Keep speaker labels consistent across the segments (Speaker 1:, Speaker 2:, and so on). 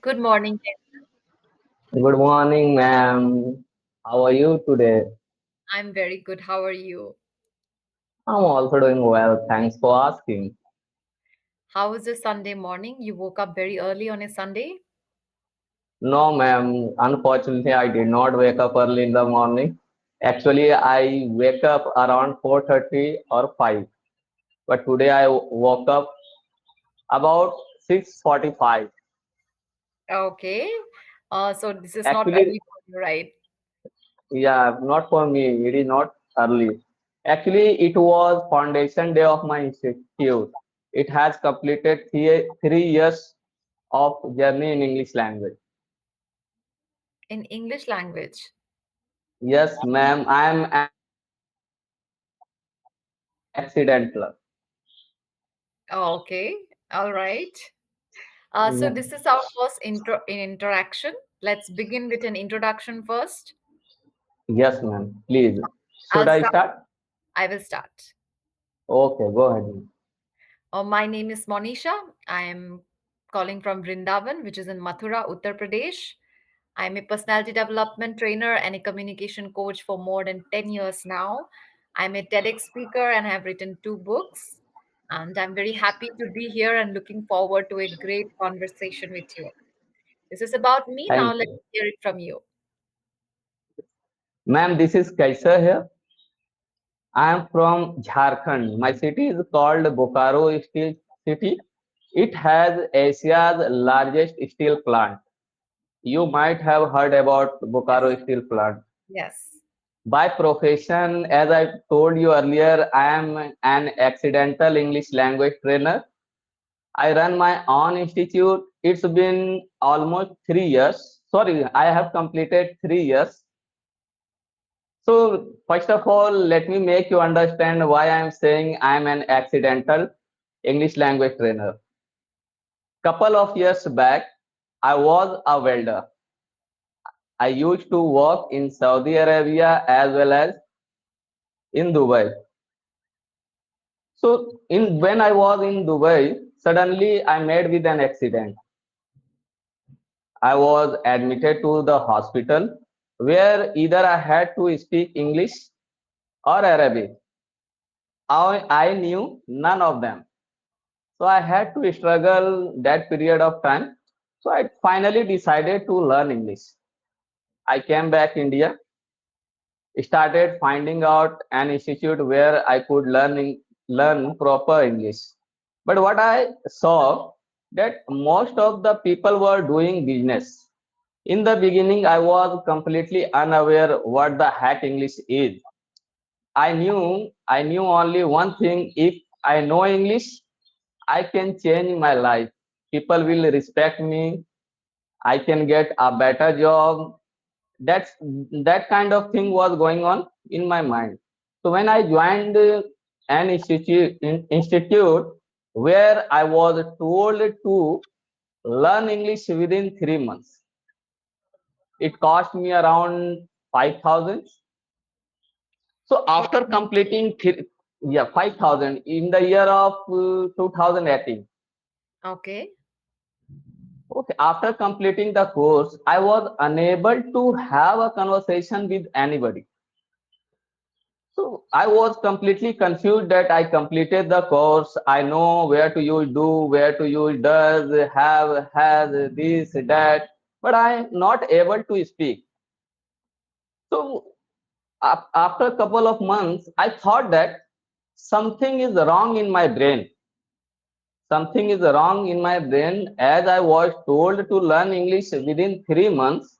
Speaker 1: Good morning.
Speaker 2: Good morning, ma'am. How are you today?
Speaker 1: I'm very good. How are you?
Speaker 2: I'm also doing well. Thanks for asking.
Speaker 1: How was your Sunday morning? You woke up very early on a Sunday?
Speaker 2: No, ma'am. Unfortunately, I did not wake up early in the morning. Actually, I wake up around 4:30 or 5. But today I woke up about 6:45.
Speaker 1: Okay. So this is not
Speaker 2: Actually,
Speaker 1: early for you, right?
Speaker 2: yeah, not for me. It is not early. Actually, it was foundation day of my institute. It has completed 3 years of journey in English language.
Speaker 1: In English language.
Speaker 2: Yes, ma'am. I am accidental.
Speaker 1: Oh, okay. All right. So
Speaker 2: Yeah.
Speaker 1: this is our first interaction. Let's begin with an introduction first.
Speaker 2: Yes, ma'am. Please. Should
Speaker 1: I'll
Speaker 2: I
Speaker 1: start.
Speaker 2: start?
Speaker 1: I will start.
Speaker 2: Okay, go ahead.
Speaker 1: My name is Monisha. I am calling from Vrindavan, which is in Mathura, Uttar Pradesh. I'm a personality development trainer and a communication coach for more than 10 years now. I'm a TEDx speaker and have written two books. And I'm very happy to be here and looking forward to a great conversation with you. This is about me. Now
Speaker 2: Thank
Speaker 1: let's
Speaker 2: you.
Speaker 1: hear it from you.
Speaker 2: Ma'am, this is Kaisa here. I am from Jharkhand. My city is called Bokaro Steel City. It has Asia's largest steel plant. You might have heard about
Speaker 1: Yes.
Speaker 2: Bokaro Steel Plant.
Speaker 1: Yes.
Speaker 2: By profession, as I told you earlier, I am an accidental English language trainer. I run my own institute. It's been almost 3 years. Sorry, I have completed 3 years. So, first of all, let me make you understand why I'm saying I'm an accidental English language trainer. Couple of years back, I was a welder. I used to work in Saudi Arabia as well as in Dubai. So, in when I was in Dubai, suddenly I met with an accident. I was admitted to the hospital where either I had to speak English or Arabic. I knew none of them. So I had to struggle that period of time. So I finally decided to learn English. I came back India, started finding out an institute where I could learn proper English. But what I saw that most of the people were doing business. In the beginning, I was completely unaware what the heck English is. I knew only one thing. If I know English, I can change my life. People will respect me. I can get a better job. That's that kind of thing was going on in my mind. So when I joined an institute where I was told to learn English within 3 months, it cost me around 5,000. So after completing, 5,000 in the year of 2018.
Speaker 1: Okay.
Speaker 2: Okay, after completing the course, I was unable to have a conversation with anybody. So I was completely confused that I completed the course. I know where to use do, where to use does, have, has, this, that, but I am not able to speak. So after a couple of months, I thought that something is wrong in my brain. Something is wrong in my brain as I was told to learn English within 3 months.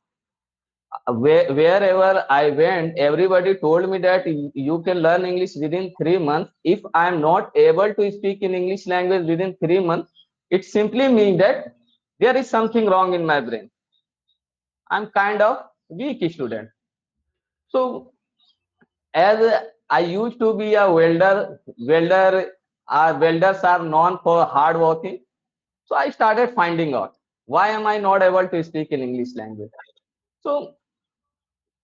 Speaker 2: Wherever I went, everybody told me that you can learn English within 3 months. If I am not able to speak in English language within 3 months, it simply means that there is something wrong in my brain. I'm kind of weak student. So as I used to be a welders are known for hard working. So I started finding out why am I not able to speak in English language. So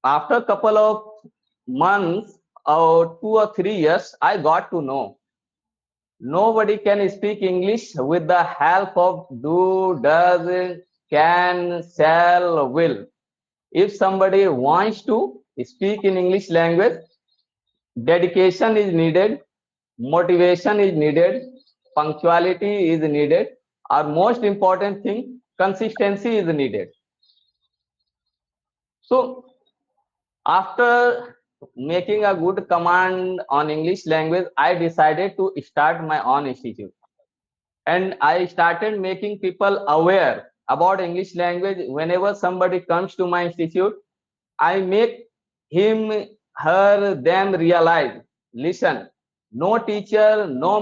Speaker 2: after a couple of months or 2 or 3 years, I got to know. Nobody can speak English with the help of do, does, can, shall, will. If somebody wants to speak in English language, dedication is needed, motivation is needed, punctuality is needed, or most important thing, consistency is needed. So after making a good command on English language, I decided to start my own institute. And I started making people aware about English language. Whenever somebody comes to my institute, I make him, her, them realize, listen, no teacher, no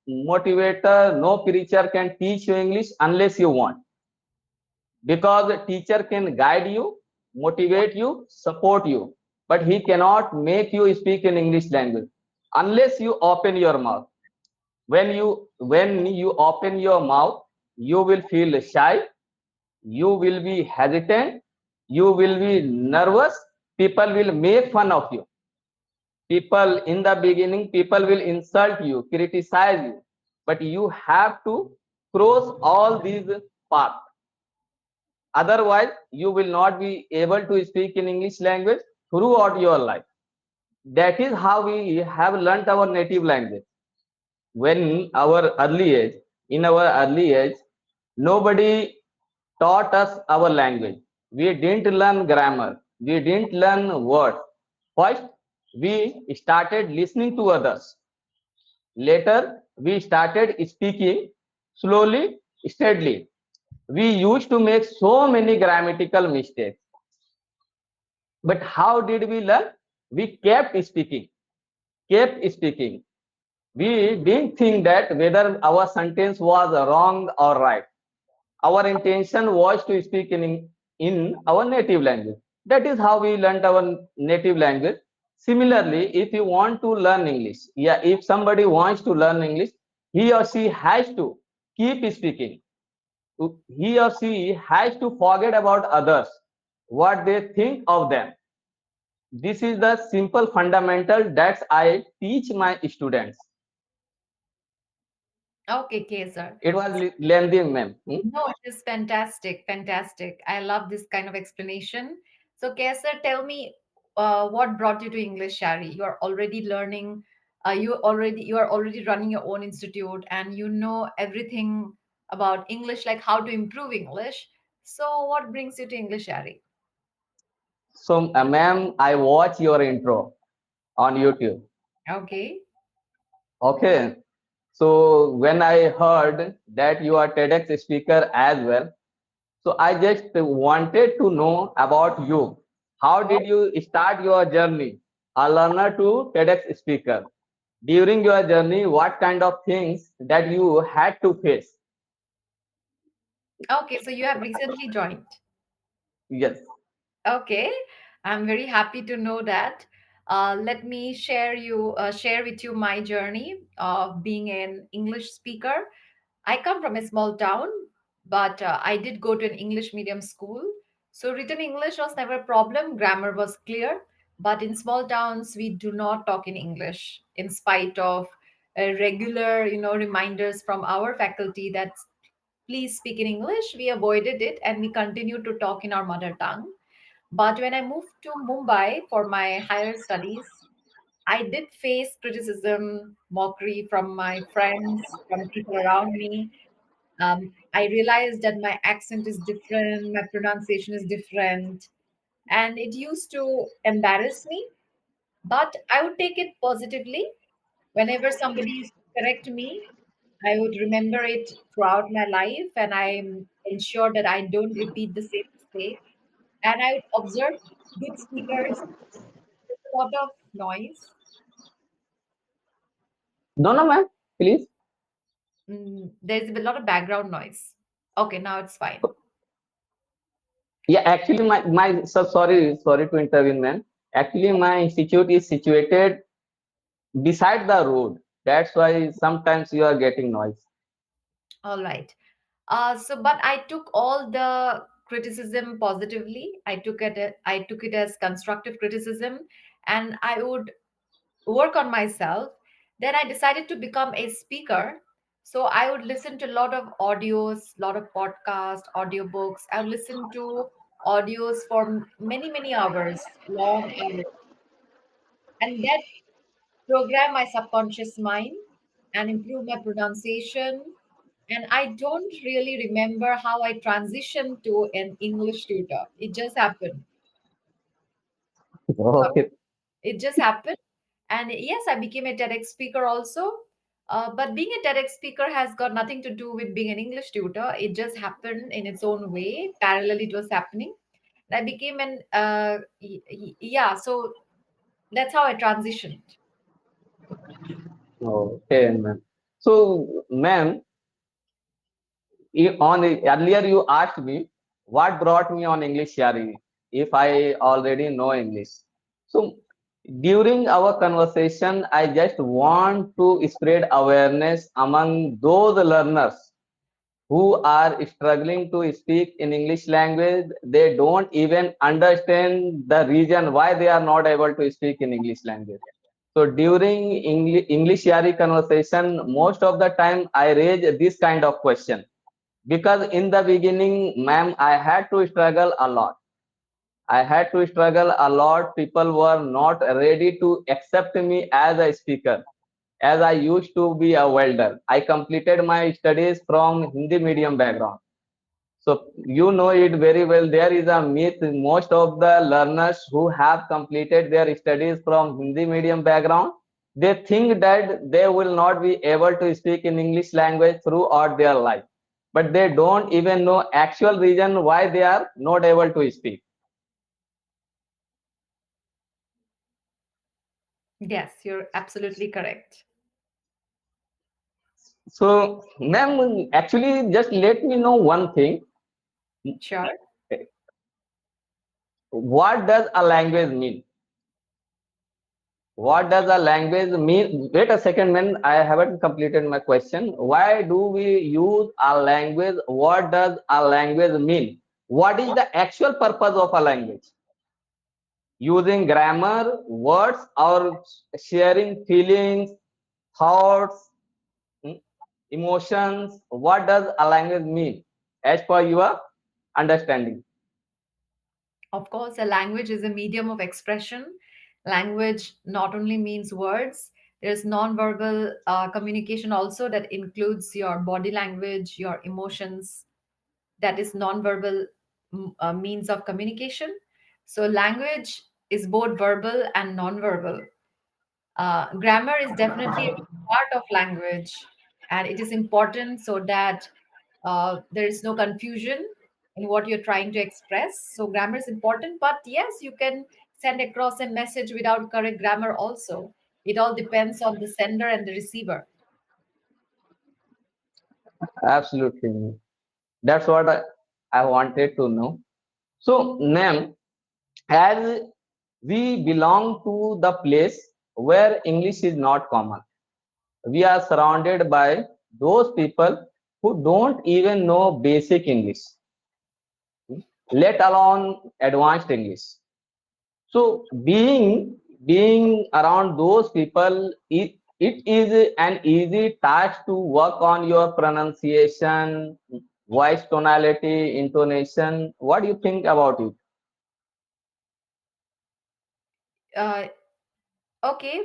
Speaker 2: motivator, no preacher can teach you English unless you want. Because a teacher can guide you, motivate you, support you, but he cannot make you speak in English language unless you open your mouth. When you open your mouth, you will feel shy, you will be hesitant, you will be nervous, people will make fun of you. People in the beginning, people will insult you, criticize you, but you have to cross all these paths. Otherwise you will not be able to speak in English language throughout your life. That is how we have learnt our native language. When our early age, in our early age, nobody taught us our language. We didn't learn grammar, we didn't learn words. First we started listening to others, later we started speaking slowly, steadily. We used to make so many grammatical mistakes, but how did we learn? We kept speaking, kept speaking. We didn't think that whether our sentence was wrong or right. Our intention was to speak in our native language. That is how we learned our native language. Similarly, if you want to learn English, yeah, if somebody wants to learn English, he or she has to keep speaking. He or she has to forget about others, what they think of them. This is the simple fundamental that I teach my students.
Speaker 1: Okay, Kesar.
Speaker 2: It was lengthy, ma'am.
Speaker 1: No, it is fantastic, fantastic. I love this kind of explanation. So, Kesar, tell me, what brought you to English, Shari? You are already learning. You are already running your own institute, and you know everything about English, like how to improve English. So, what brings you to English, Shari?
Speaker 2: So, ma'am, I watch your intro on YouTube.
Speaker 1: Okay.
Speaker 2: Okay. So, when I heard that you are TEDx speaker as well, so I just wanted to know about you. How
Speaker 1: Oh,
Speaker 2: did you start your journey, a learner to TEDx speaker? During your journey, what kind of things that you had to face?
Speaker 1: okay. So you have recently joined.
Speaker 2: Yes.
Speaker 1: Okay, I'm very happy to know that. Let me share with you my journey of being an English speaker. I come from a small town, but I did go to an English medium school. So written English was never a problem. Grammar was clear. But in small towns, we do not talk in English, in spite of regular, reminders from our faculty that please speak in English. We avoided it and we continued to talk in our mother tongue. But when I moved to Mumbai for my higher studies, I did face criticism, mockery from my friends, from people around me. I realized that my accent is different, my pronunciation is different, and it used to embarrass me. But I would take it positively. Whenever somebody used to correct me, I would remember it throughout my life, and I ensure that I don't repeat the same mistake. And I would observe good speakers. There's a lot of noise.
Speaker 2: No, no, ma'am. Please.
Speaker 1: There's a lot of background noise. Okay, now it's fine.
Speaker 2: Yeah, actually, sorry to intervene, ma'am. Actually, my institute is situated beside the road. That's why sometimes you are getting noise.
Speaker 1: All right. But I took all the criticism positively. I took it as constructive criticism, and I would work on myself. Then I decided to become a speaker. So I would listen to a lot of audios, lot of podcasts, audiobooks. I would listen to audios for many, many hours, long hours. And that program my subconscious mind and improve my pronunciation. And I don't really remember how I transitioned to an English tutor. It just happened.
Speaker 2: Okay.
Speaker 1: It just happened. And yes, I became a TEDx speaker also. But being a TEDx speaker has got nothing to do with being an English tutor. It just happened in its own way. Parallel, it was happening. I became an, yeah, so that's how I transitioned.
Speaker 2: Okay, ma'am. So, ma'am, earlier you asked me what brought me on English Yari if I already know English. So, during our conversation, I just want to spread awareness among those learners who are struggling to speak in English language. They don't even understand the reason why they are not able to speak in English language. So during English Yari conversation, most of the time I raise this kind of question because in the beginning, ma'am, I had to struggle a lot. I had to struggle a lot. People were not ready to accept me as a speaker, as I used to be a welder. I completed my studies from Hindi medium background. So you know it very well. There is a myth. Most of the learners who have completed their studies from Hindi medium background, they think that they will not be able to speak in English language throughout their life. But they don't even know actual reason why they are not able to speak.
Speaker 1: Yes, you're absolutely correct.
Speaker 2: So, ma'am, actually, just let me know one thing.
Speaker 1: Sure.
Speaker 2: What does a language mean? What does a language mean? Wait a second, man. I haven't completed my question. Why do we use a language? What does a language mean? What is the actual purpose of a language? Using grammar, words, or sharing feelings, thoughts, hmm, emotions? What does a language mean as per your understanding?
Speaker 1: Of course, a language is a medium of expression. Language not only means words, there's non-verbal communication also that includes your body language, your emotions. That is non-verbal means of communication. So, language is both verbal and non-verbal. Grammar is definitely a part of language, and it is important so that there is no confusion in what you're trying to express. So, grammar is important, but yes, you can send across a message without correct grammar also. It all depends on the sender and the receiver.
Speaker 2: Absolutely. That's what I wanted to know. So, Nam, as we belong to the place where English is not common, we are surrounded by those people who don't even know basic English, let alone advanced English. So, being around those people, it is an easy task to work on your pronunciation, voice tonality, intonation. What do you think about it?
Speaker 1: Uh, okay,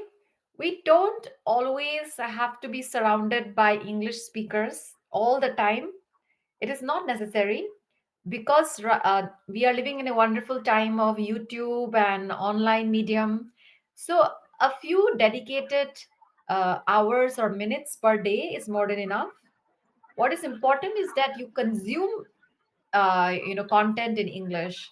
Speaker 1: we don't always have to be surrounded by English speakers all the time. It is not necessary because we are living in a wonderful time of YouTube and online medium. So, a few dedicated hours or minutes per day is more than enough. What is important is that you consume content in English.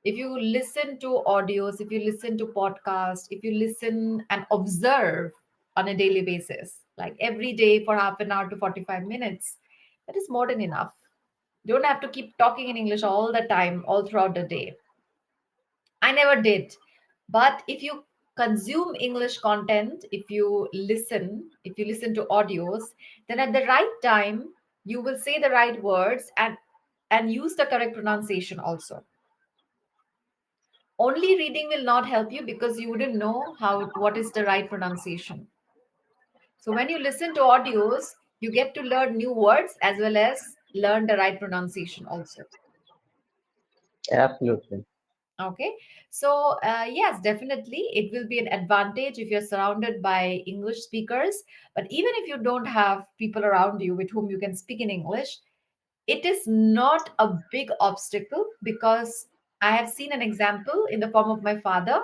Speaker 1: If you listen to audios, if you listen to podcasts, if you listen and observe on a daily basis, like every day for half an hour to 45 minutes, that is more than enough. You don't have to keep talking in English all the time, all throughout the day. I never did. But if you consume English content, if you listen to audios, then at the right time, you will say the right words and use the correct pronunciation also. Only reading will not help you because you wouldn't know how what is the right pronunciation. So when you listen to audios, you get to learn new words as well as learn the right pronunciation also.
Speaker 2: Absolutely.
Speaker 1: Okay. So, yes, definitely it will be an advantage if you're surrounded by English speakers. But even if you don't have people around you with whom you can speak in English, it is not a big obstacle because I have seen an example in the form of my father.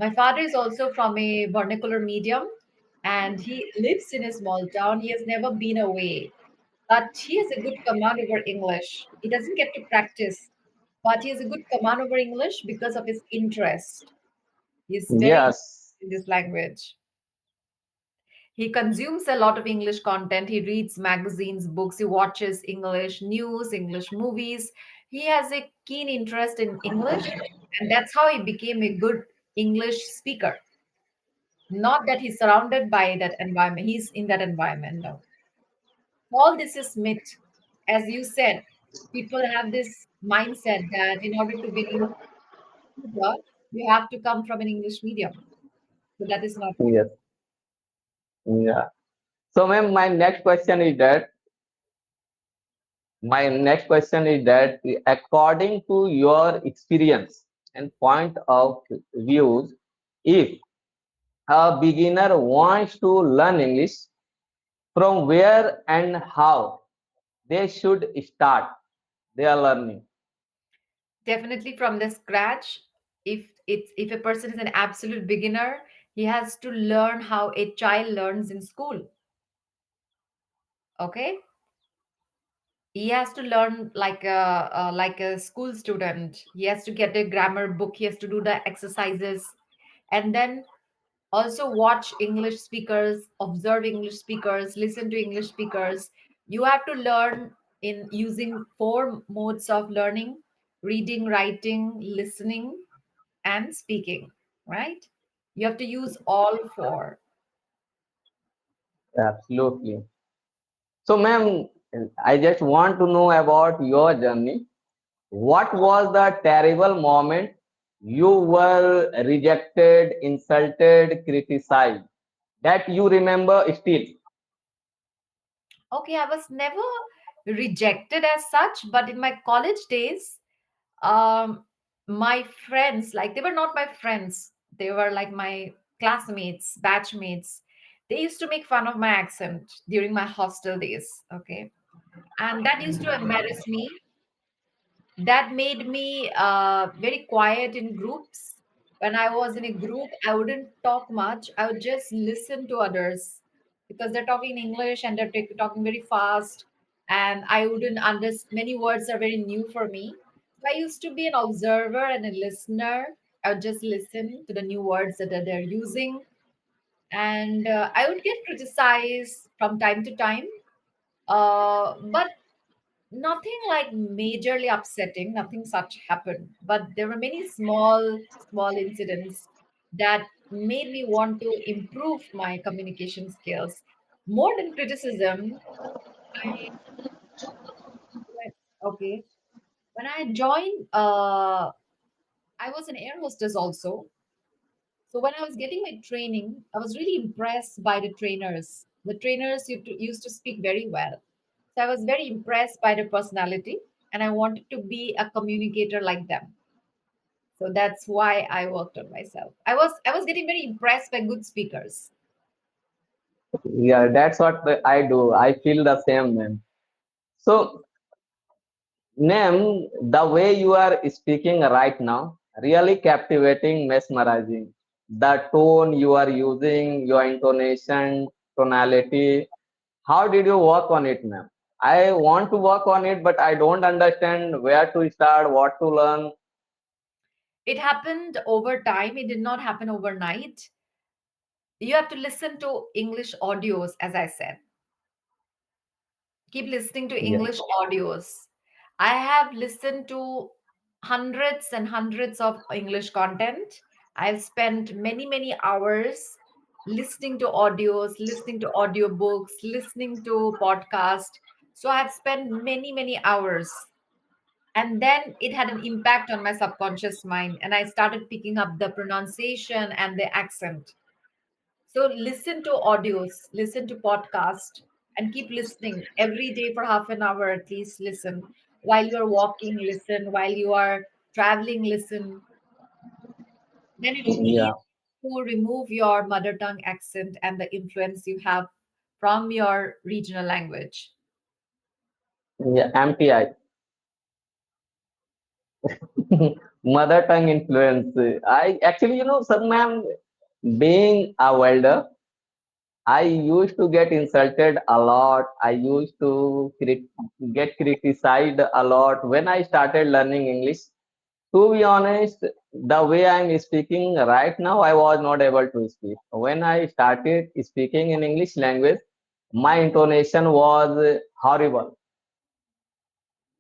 Speaker 1: My father is also from a vernacular medium and he lives in a small town. He has never been away, but he has a good command over English. He doesn't get to practice, but he has a good command over English because of his interest. He's very
Speaker 2: Yes.
Speaker 1: interested in this language. He consumes a lot of English content. He reads magazines, books, he watches English news, English movies. He has a keen interest in English, and that's how he became a good English speaker. Not that he's surrounded by that environment, he's in that environment. No. All this is myth. As you said, people have this mindset that in order to become a tutor, you have to come from an English medium. So that is not true.
Speaker 2: Yes. Yeah. So, ma'am, my next question is that according to your experience and point of views, if a beginner wants to learn English, from where and how they should start their learning?
Speaker 1: Definitely from the scratch. If a person is an absolute beginner, he has to learn how a child learns in school. Okay, he has to learn like a school student. He has to get a grammar book. He has to do the exercises, and then also watch English speakers, observe English speakers, listen to English speakers. You have to learn in using four modes of learning: reading, writing, listening, and speaking, right? You have to use all four.
Speaker 2: Absolutely. So, ma'am, I just want to know about your journey. What was the terrible moment you were rejected, insulted, criticized that you remember still?
Speaker 1: Okay, I was never rejected as such, but in my college days, um, my friends, like they were not my friends, they were like my classmates, batchmates. They used to make fun of my accent during my hostel days. Okay, and that used to embarrass me. That made me very quiet in groups. When I was in a group, I wouldn't talk much. I would just listen to others because they're talking English and they're talking very fast, and I wouldn't understand. Many words are very new for me. So I used to be an observer and a listener. I would just listen to the new words that they're using, and I would get criticized from time to time. But nothing like majorly upsetting, nothing such happened, but there were many small incidents that made me want to improve my communication skills more than criticism. Okay, when I joined, I was an air hostess also. So when I was getting my training, I was really impressed by the trainers used to speak very well. So I was very impressed by their personality and I wanted to be a communicator like them. So that's why I worked on myself. I was getting very impressed by good speakers.
Speaker 2: Yeah, that's what I do. I feel the same, man. So, Nam, the way you are speaking right now, really captivating, mesmerizing. The tone you are using, your intonation, tonality. How did you work on it, ma'am? I want to work on it, but I don't understand where to start, what to learn.
Speaker 1: It happened over time. It did not happen overnight. You have to listen to English audios, as I said. Keep listening to
Speaker 2: Yeah.
Speaker 1: English audios. I have listened to hundreds and hundreds of English content. I've spent many hours listening to audios, listening to audiobooks, listening to podcasts. So I've spent many hours. And then it had an impact on my subconscious mind. And I started picking up the pronunciation and the accent. So listen to audios, listen to podcast, and keep listening every day for half an hour at least. Listen while you're walking, listen while you are traveling, listen. Then it will be
Speaker 2: Yeah,
Speaker 1: easy to remove your mother tongue accent and the influence you have from your regional language.
Speaker 2: yeah, MTI, mother tongue influence. I actually, some being a welder, I used to get insulted a lot. I used to get criticized a lot when I started learning English. To be honest, the way I'm speaking right now, I was not able to speak. When I started speaking in English language, my intonation was horrible.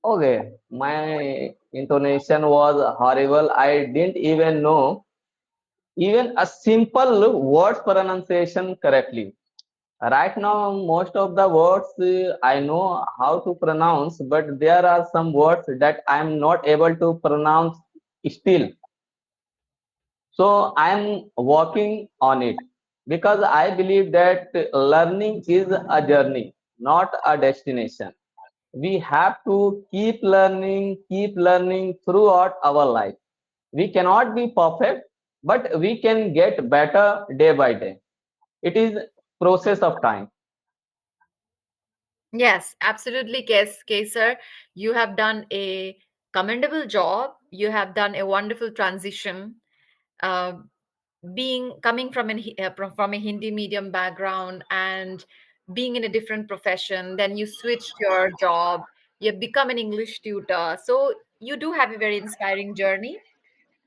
Speaker 2: Okay, my intonation was horrible. I didn't even know even a simple word pronunciation correctly. Right now, most of the words I know how to pronounce, but there are some words that I'm not able to pronounce still. So I'm working on it because I believe that learning is a journey, not a destination. We have to keep learning throughout our life. We cannot be perfect, but we can get better day by day. It is process of time.
Speaker 1: Yes, absolutely, Kesar. You have done a commendable job. You have done a wonderful transition. Uh, being coming from from a Hindi medium background and being in a different profession, then you switched your job. You've become an English tutor. So you do have a very inspiring journey,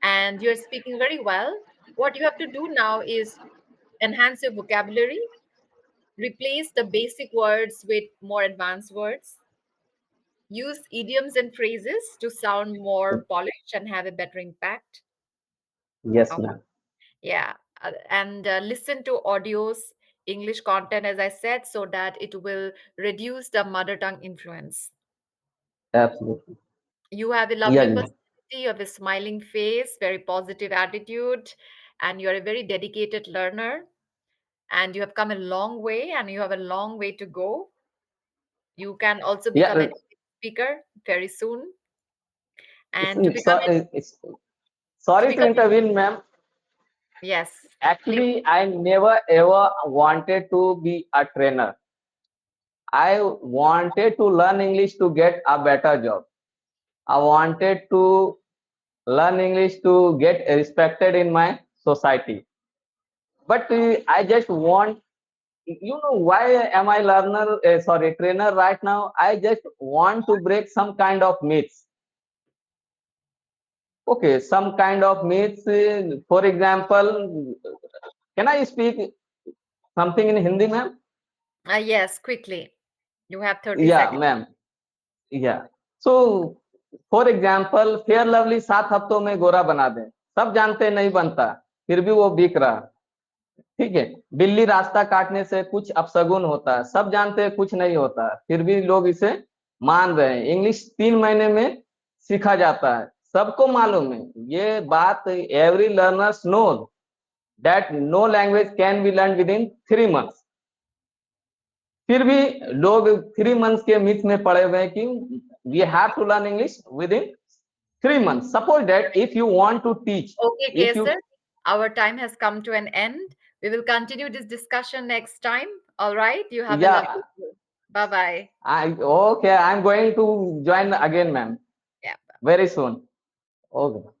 Speaker 1: and you're speaking very well. What you have to do now is enhance your vocabulary, replace the basic words with more advanced words, use idioms and phrases to sound more polished and have a better impact.
Speaker 2: Yes,
Speaker 1: Oh,
Speaker 2: ma'am.
Speaker 1: yeah. And listen to audios, English content, as I said, so that it will reduce the mother tongue influence.
Speaker 2: Absolutely.
Speaker 1: You have a
Speaker 2: Yeah,
Speaker 1: lovely
Speaker 2: yeah.
Speaker 1: personality, you have a smiling face, very positive attitude, and you're a very dedicated learner. And you have come a long way, and you have a long way to go. You can also become
Speaker 2: Yeah,
Speaker 1: a speaker very soon. And to
Speaker 2: it's,
Speaker 1: become a
Speaker 2: it's,
Speaker 1: to
Speaker 2: sorry to
Speaker 1: become
Speaker 2: intervene, ma'am.
Speaker 1: yes, please.
Speaker 2: Actually, I never ever wanted to be a trainer. I wanted to learn English to get a better job. I wanted to learn English to get respected in my society. But I just want, why am I trainer right now? I just want to break some kind of myths. Okay, some kind of myths. For example, can I speak something in Hindi, ma'am?
Speaker 1: Yes, quickly. You have 30
Speaker 2: Yeah,
Speaker 1: seconds.
Speaker 2: ma'am. Yeah. So, for example fair lovely 7 हफ्तों में गोरा बना दे, सब जानते नहीं बनता, फिर भी वो बिक रहा। ठीक है। बिल्ली रास्ता काटने से कुछ अपशगुन होता है, सब जानते हैं कुछ नहीं होता, फिर भी लोग इसे मान रहे हैं। इंग्लिश 3 महीने में सीखा जाता है, सबको मालूम है ये बात। Every learners know that no language can be learn within 3 months. फिर भी लोग 3 मंथ्स के मिथ में पड़े हुए हैं कि we have to learn English within 3 months. Suppose that if you want to teach,
Speaker 1: Okay,
Speaker 2: if you
Speaker 1: Kesar, our time has come to an end. We will continue this discussion next time. All right. You have a
Speaker 2: या
Speaker 1: lovely day. Bye bye.
Speaker 2: I okay I am going to join again ma'am
Speaker 1: Yeah.
Speaker 2: Very soon. Okay.